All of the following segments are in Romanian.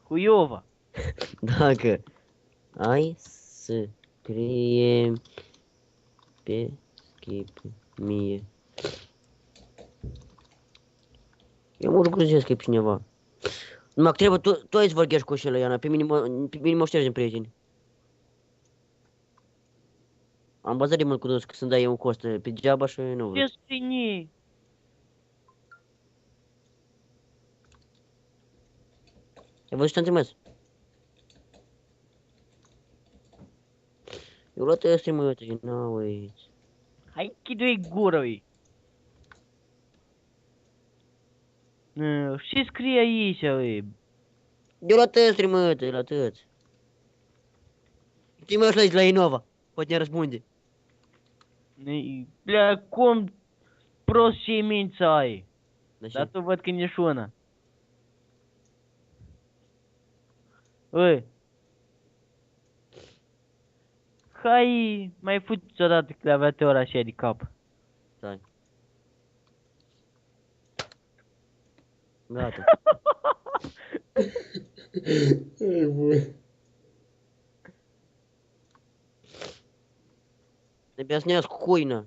Cu Iova. Dacă ai să scriem pe skip mie. Eu mă lucrez să scrie cineva. Numai că trebuie, tu ai să vorbești cu ăștia, Iana, pe mine mă ștergi în prieteni. Am bazat de mult cu toți, că să-mi dai eu un cost pe degeaba și nu vreau. Ce scrie? Ai văzut ce am trimis? Eu luat ăsta, mă, uite, nu uiți. Hai chidui gură, ui. Ce scrie aici, ui? Eu luat ăsta, mă, uite, la tăți. Trimis la Inova, poate ne răspunde. Bля, cum prost și minți ai? Da, Dar ce? tu văd că nici una. Ui. Hai, mai fuți odată claviatura așa de cap. Stai. Gata. Ei, băi. Trebuia să ne iasă cu cuină.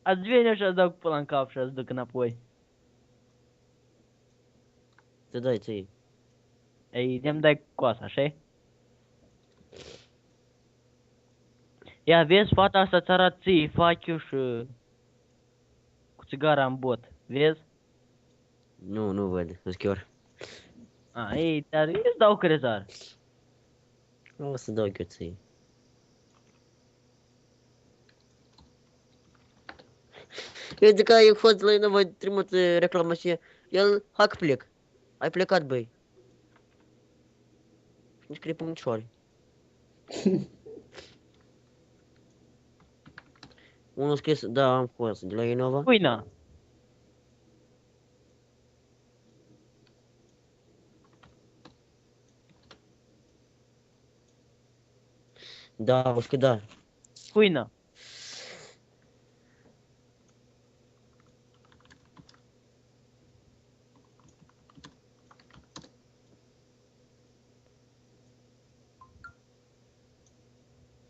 Ați vine așa să dau cu pula în cap și ați duc înapoi. Te dai ție. Ei, ne-mi dai cu coasa, așa? Ia, vezi, fata asta ți arată ție, faciu și cu țigara în bot. Vezi? Nu văd, nu schior. A, ei, dar eu îți dau crezar. O să dau eu ție. Eu zic că ai fost la Inova, trimit reclamă și el, hac plec. Ai plecat, băi. Și nu scrie punctioare. Unul scris, da, am fost de la Inova. Uina. Da, o scris, da. Uina.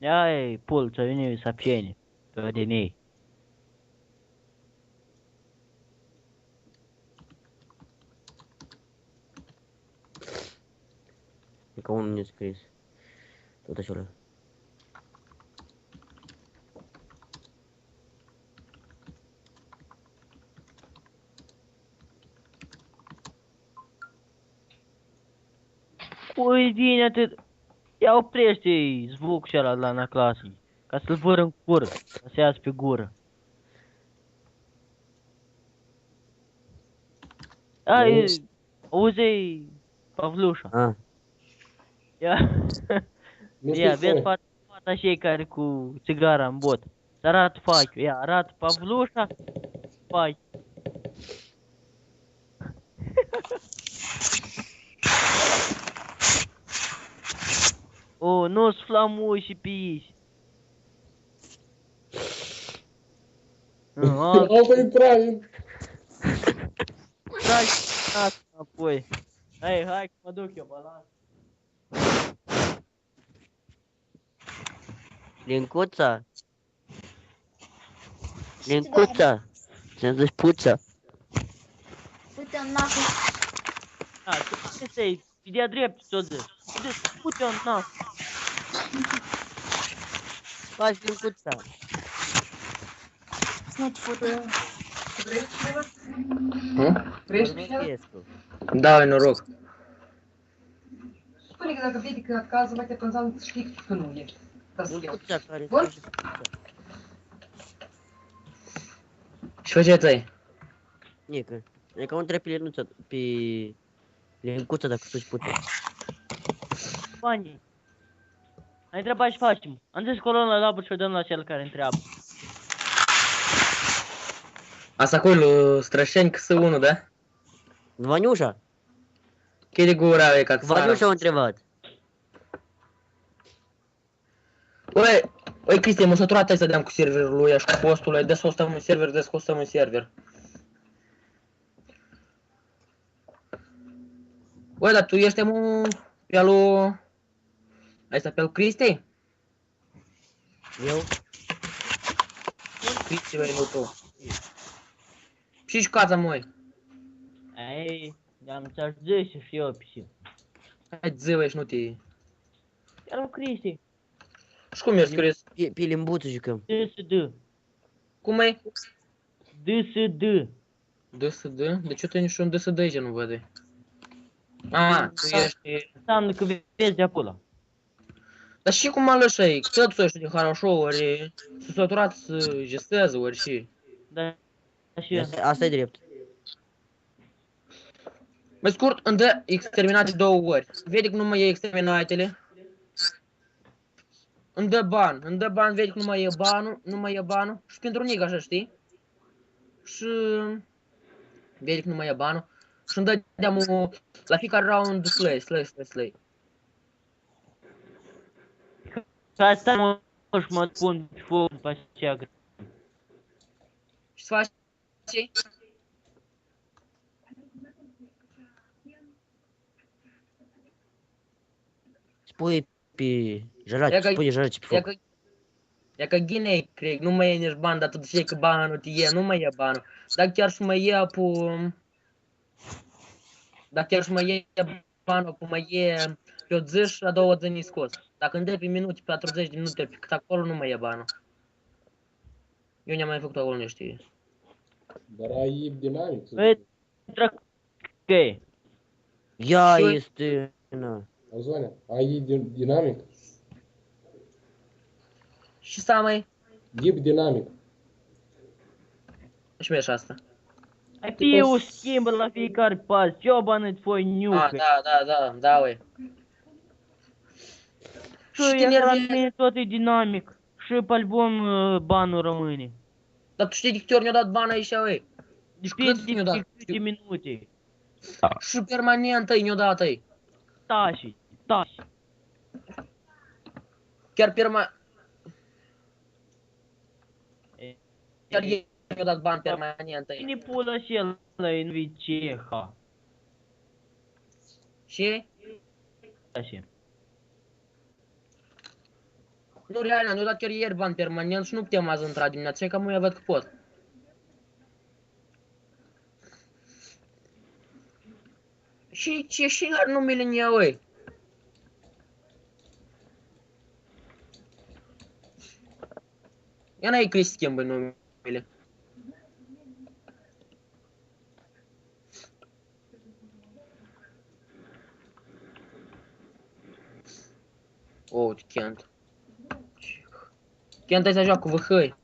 Ai, pulță, vine să pieni. Pe din ei. E ca unul ne-a scris. Tot așa. Ui, vine atât. Ia oprește zvuk și ăla de la clasă. Ca să-l văr în cură. Ca să iasă pe gură. Ai, auzi, Pavlușa. Ah, Ia, Nu ia, știu vezi cum. fata și ei care cu țigara în bot. Să arată faciu. Ia, arată Pavlușa, faci. O, nu-ți flamui și piși. Altă intrare. Stai înapoi. Hai, hai, că mă duc eu, balan. Lincuța. Lincuța. Ți-am zis puța. Uite-o în nasul. Da, tu este de-a drept, ți-o zic. Pute-o în nas. Faci lincuța. Nu-ți fute. Vorbăchescu. Da, noroc. Spune că dacă vede că acasă, mai te înseamnă să știi că nu ești. Lincuța care Bun. face puța. Și faceți ai? Nică. E ca un trei pe linuța, pe lincuța dacă faci puța. Banii. Ai întrebat și facem. Am zis colo la labă și o dăm la cel care întreabă. Asta acolo, Strășeni, KS1, da? Vaniușa. Chede gura, e ca Vaniușa a întrebat. Oi, Cristian, m-a săturat ai să dăm cu serverul lui și cu postul lui, des o stăm în server, des o stăm în server. Băi, dar tu ești pe alu... Ăsta pe al Cristi? Eu? Cristi, băi, nu tu. Și jucața, măi. Ei, am ți-aș zice și eu pisi. Hai zăvă și nu te... Iar lui Cristi, Și cum ești, Chris? Pe limbuță jucăm. DSD. Cum e? DSD. DSD? De ce tu niciun DSD aici nu văd? A, tu ești... Înseamnă că vezi de acolo. Dar și cum alășai? Tățul ăștia din Harașou, ori... S-a săturat să gesteze, ori și... Da, și Asta e drept. Mai scurt, îmi dă exterminate 2 ori. Vede că nu mai e exterminatele. Îmi dă bani, vede că nu mai e banul, și pentru nic așa, știi? Și vede că nu mai e banul și îmi dă de-amul la fiecare round slay. ca stai mă și mă pun pe foc după aceea. Și să faci ce? Spui pe jăraci, Ia că- spui jăraci pe foc. E că ghinei, cred, nu mai e nici bani, dar tu știi că banul te e, nu mai e banul. Dar chiar și mai e Dar chiar și mai e banul, cum mai e pe o zi și la 2 zi ni scos. Dacă îmi dai pe minute, 40 de minute, pe cât acolo nu mai e banul. Eu ne-am mai făcut acolo, nu știi. Dar ai dinamic. Băi, că Ia Și- este... Na. Azoane, ai dinamic. Și să mai... Deep dinamic. Și mai e și asta. ai fi o schimbă la fiecare pas. Ciobană-ți foi Ah, niucă. da, ui. Și Și e la nervii... mine tot e dinamic. Și pe album banul rămâne. Dar tu știi de câte ori mi-a dat bani aici, ui? Depinde cât mi-o dat? de câte minute. Și permanent îi mi-a dat îi. Tași. Chiar Chiar ei mi-a dat bani permanent îi. Cine pula și el în viceha? Și? Așa. Nu, real, mi-a dat chiar ieri bani permanent și nu puteam azi intra dimineața, că mâine văd că pot. Și ce și are numele în ea, ui? Ia n-ai Chris schimbă numele. Oh, Kent. Kent ai să joacă cu văhăi.